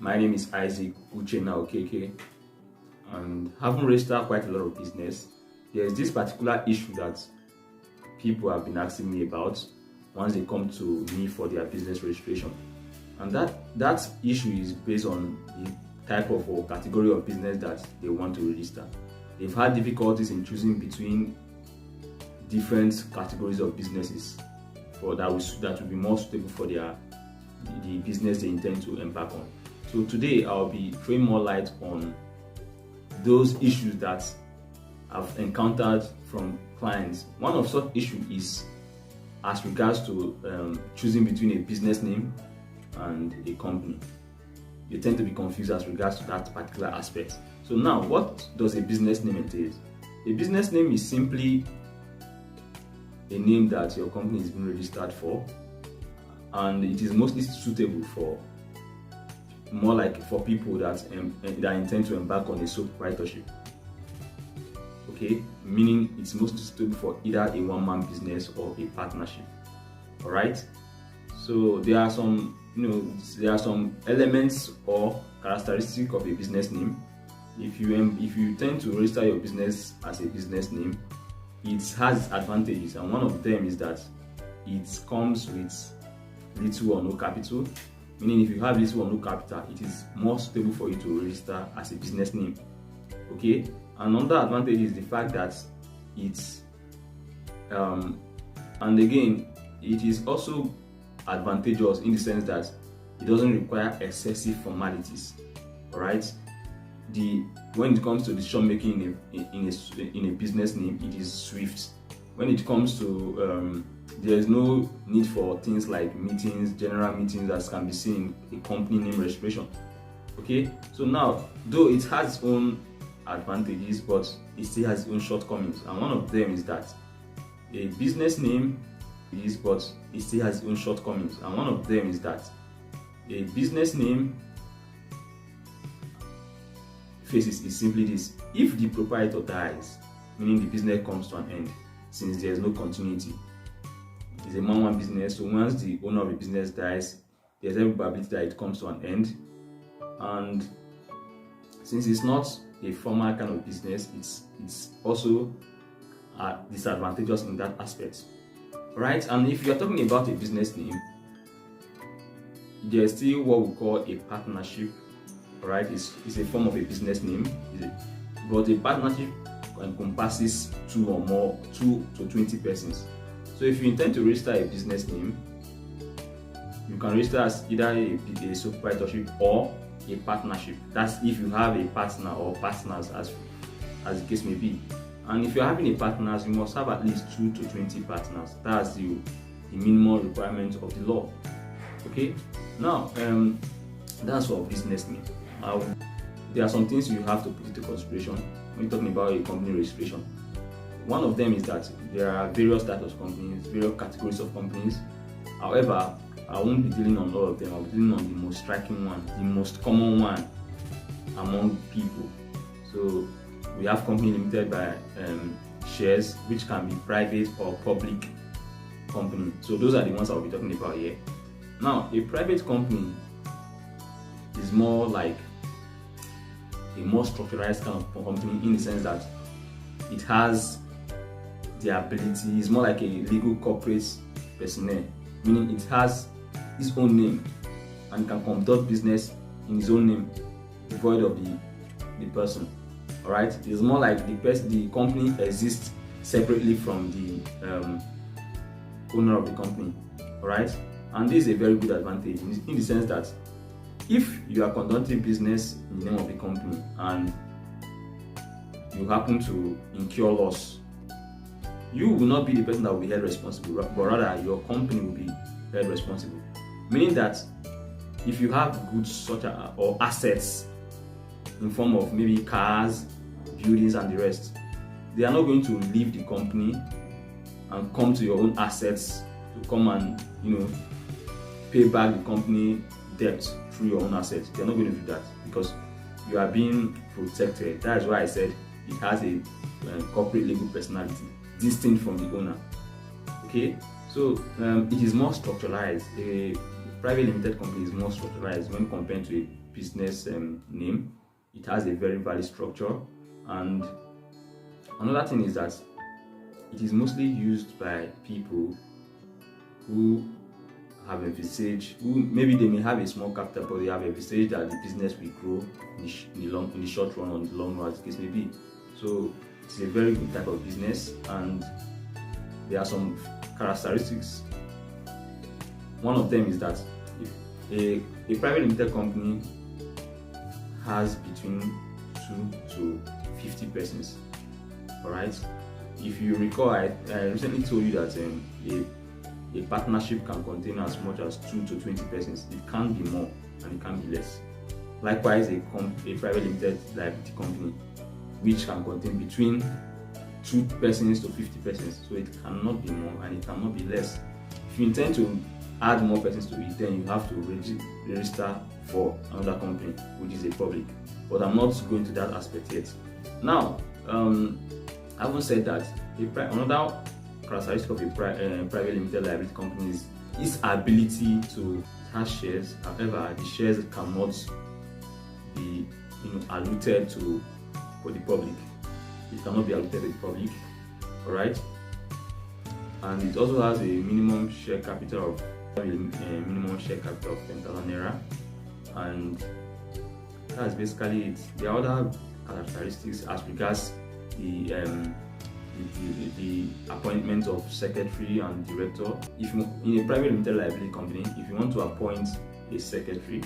My name is Isaac Uchenna Okeke, and having registered quite a lot of business, there is this particular issue that people have been asking me about once they come to me for their business registration. And that issue is based on the type of or category of business that they want to register. They've had difficulties in choosing between different categories of businesses that will be more suitable for the business they intend to embark on. So today I'll be throwing more light on those issues that I've encountered from clients. One of such issues is as regards to choosing between a business name and a company. They tend to be confused as regards to that particular aspect. So now, what does a business name entail? A business name is simply a name that your company is being registered for, and it is mostly suitable for people that intend to embark on a sole proprietorship. Okay, meaning it's mostly suitable for either a one-man business or a partnership. All right. So there are some elements or characteristics of a business name. If you tend to register your business as a business name, it has advantages, and one of them is that it comes with little or no capital. Meaning, if you have little or no capital, it is more suitable for you to register as a business name. Okay. Another advantage is the fact that it's and again, it is also advantageous in the sense that it doesn't require excessive formalities. All right. When it comes to decision making in a business name, it is swift. When it comes to there is no need for things like meetings, general meetings that can be seen in a company name registration. Okay, so now, though it has its own advantages, but it still has its own shortcomings, and one of them is that a business name is, but it still has its own shortcomings, and one of them is that a business name faces is simply this: if the proprietor dies, meaning the business comes to an end, since there is no continuity. It's a one-man business, so once the owner of the business dies, there's every probability that it comes to an end. And since it's not a formal kind of business, it's also disadvantageous in that aspect, right? And if you're talking about a business name, there's still what we call a partnership, right? It's a form of a business name, but a partnership encompasses 2 to 20 persons. So if you intend to register a business name, you can register as either a sole proprietorship or a partnership. That's if you have a partner or partners, as the case may be. And if you're having a partners, you must have at least 2 to 20 partners. That's the minimum requirement of the law. Okay. Now, that's for business name. There are some things you have to put into consideration when you're talking about a company registration. One of them is that there are various types of companies, various categories of companies. However, I won't be dealing on all of them. I'll be dealing on the most striking one, the most common one among people. So we have company limited by shares, which can be private or public company. So those are the ones I'll be talking about here. Now, a private company is more like a more structured kind of company in the sense that it has the ability, it's more like a legal corporate personnel, meaning it has its own name and can conduct business in its own name, devoid of the person. All right, it's more like the company exists separately from the owner of the company. All right, and this is a very good advantage in the sense that if you are conducting business in the name of the company and you happen to incur loss, you will not be the person that will be held responsible, but rather your company will be held responsible. Meaning that if you have goods such as or assets in form of maybe cars, buildings, and the rest, they are not going to leave the company and come to your own assets to come and pay back the company debt through your own assets. They are not going to do that because you are being protected. That is why I said it has a corporate legal personality distinct from the owner. Okay, so it is more structuralized. A private limited company is more structuralized when compared to business name. It has a very valid structure, and another thing is that it is mostly used by people who have envisaged, who maybe they may have a small capital, but they have envisaged that the business will grow in the short run or in the long run, as the case may be. So it's a very good type of business, and there are some characteristics. One of them is that a private limited company has between 2 to 50 persons. All right. If you recall, I recently told you that a partnership can contain as much as 2 to 20 persons. It can't be more and it can't be less. Likewise, a private limited liability company, which can contain between 2 persons to 50 persons. So it cannot be more and it cannot be less. If you intend to add more persons to it, then you have to register for another company, which is a public. But I'm not going to that aspect yet. Now, I haven't said that another characteristic of a private limited liability company is its ability to have shares. However, the shares cannot be allocated for the public. It cannot be allocated to the public. All right. And it also has a minimum share capital of 10,000 naira, and that's basically it. The other characteristics as regards the appointment of secretary and director. If you, in a private limited liability company, if you want to appoint a secretary,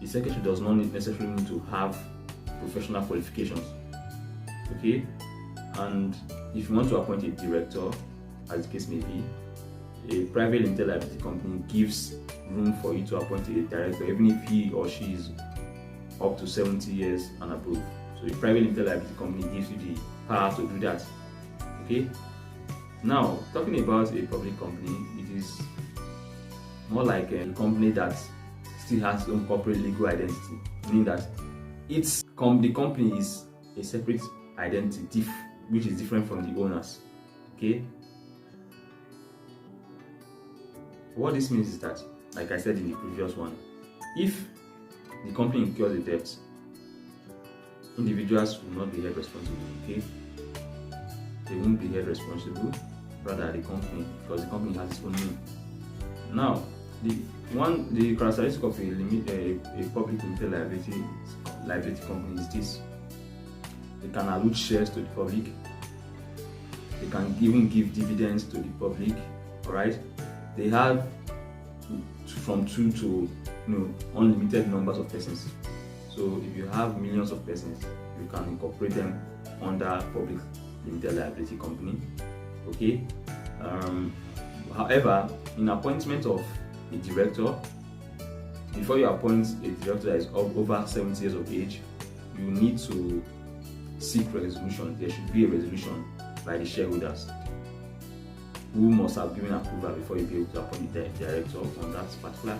the secretary does not necessarily need to have professional qualifications. Okay, and if you want to appoint a director, as the case may be, a private limited liability company gives room for you to appoint a director, even if he or she is up to 70 years and above. So a private limited liability company gives you the power to do that. Okay. Now, talking about a public company, it is more like a company that still has its own corporate legal identity, meaning that the company is a separate identity which is different from the owners. Okay. What this means is that, like I said in the previous one, if the company incurs a debt, individuals will not be held responsible. Okay, they won't be held responsible, rather the company, because the company has its own name. Now, the characteristic of a public limited liability company is this: they can allot shares to the public. They can even give dividends to the public. All right. They have from 2 to unlimited numbers of persons. So if you have millions of persons, you can incorporate them under public limited liability company. Okay. However, in appointment of a director, before you appoint a director that is over 70 years of age, you need to seek resolution. There should be a resolution by the shareholders, who must have given approval before you be able to appoint the director on that particular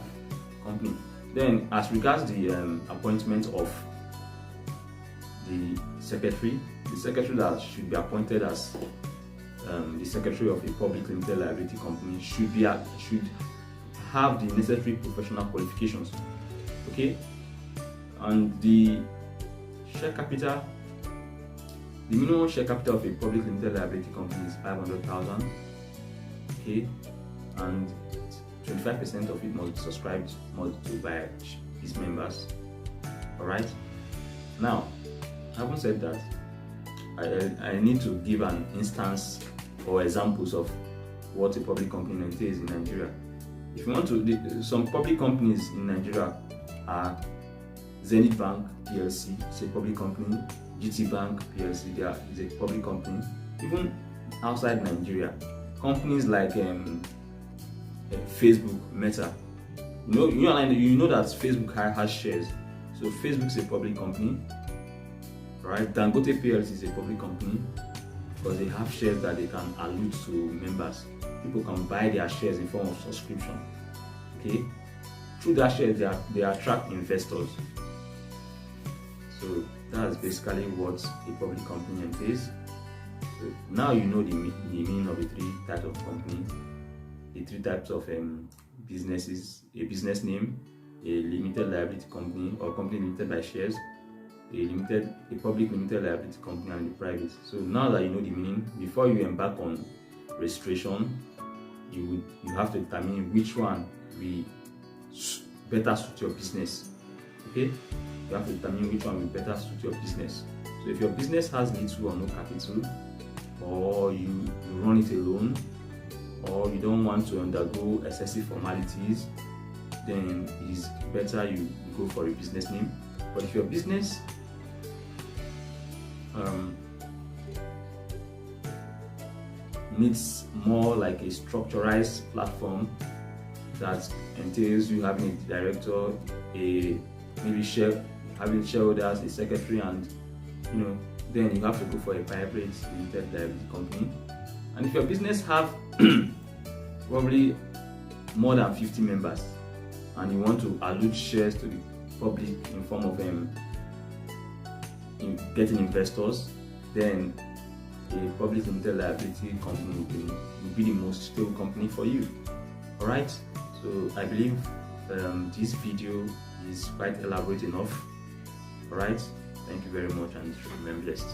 company. Then, as regards the appointment of the secretary that should be appointed as the secretary of a public limited liability company should have the necessary professional qualifications. Okay, and the share capital, the minimum share capital of a public limited liability company is 500,000. Okay, and 25% of it must be subscribed by its members. All right. Now, having said that, I need to give an instance or examples of what a public company entails in Nigeria. If you want to, some public companies in Nigeria are Zenith Bank PLC, it's a public company. GT Bank PLC, is a public company. Even outside Nigeria, companies like Facebook, Meta, you know that Facebook has shares. So Facebook is a public company, right? Dangote PLC is a public company because they have shares that they can allot to members. People can buy their shares in form of subscription. Okay, through that shares they attract investors. So that's basically what a public company entails. So now you know the meaning of the 3 types of company, the 3 types of businesses: a business name, a limited liability company or company limited by shares, a public limited liability company, and a private. So now that you know the meaning, before you embark on registration, you have to determine which one will better suit your business. Okay, you have to determine which one will better suit your business. So if your business has little or no capital, or you run it alone, or you don't want to undergo excessive formalities, then it is better you go for a business name. But if your business needs more like a structurized platform that entails you having a director, having shareholders, a secretary, and then you have to go for a private limited liability company. And if your business have probably more than 50 members and you want to allot shares to the public in form of getting investors, then a public limited liability company will be the most stable company for you. Alright, so I believe this video is quite elaborate enough. Alright, thank you very much and remain blessed.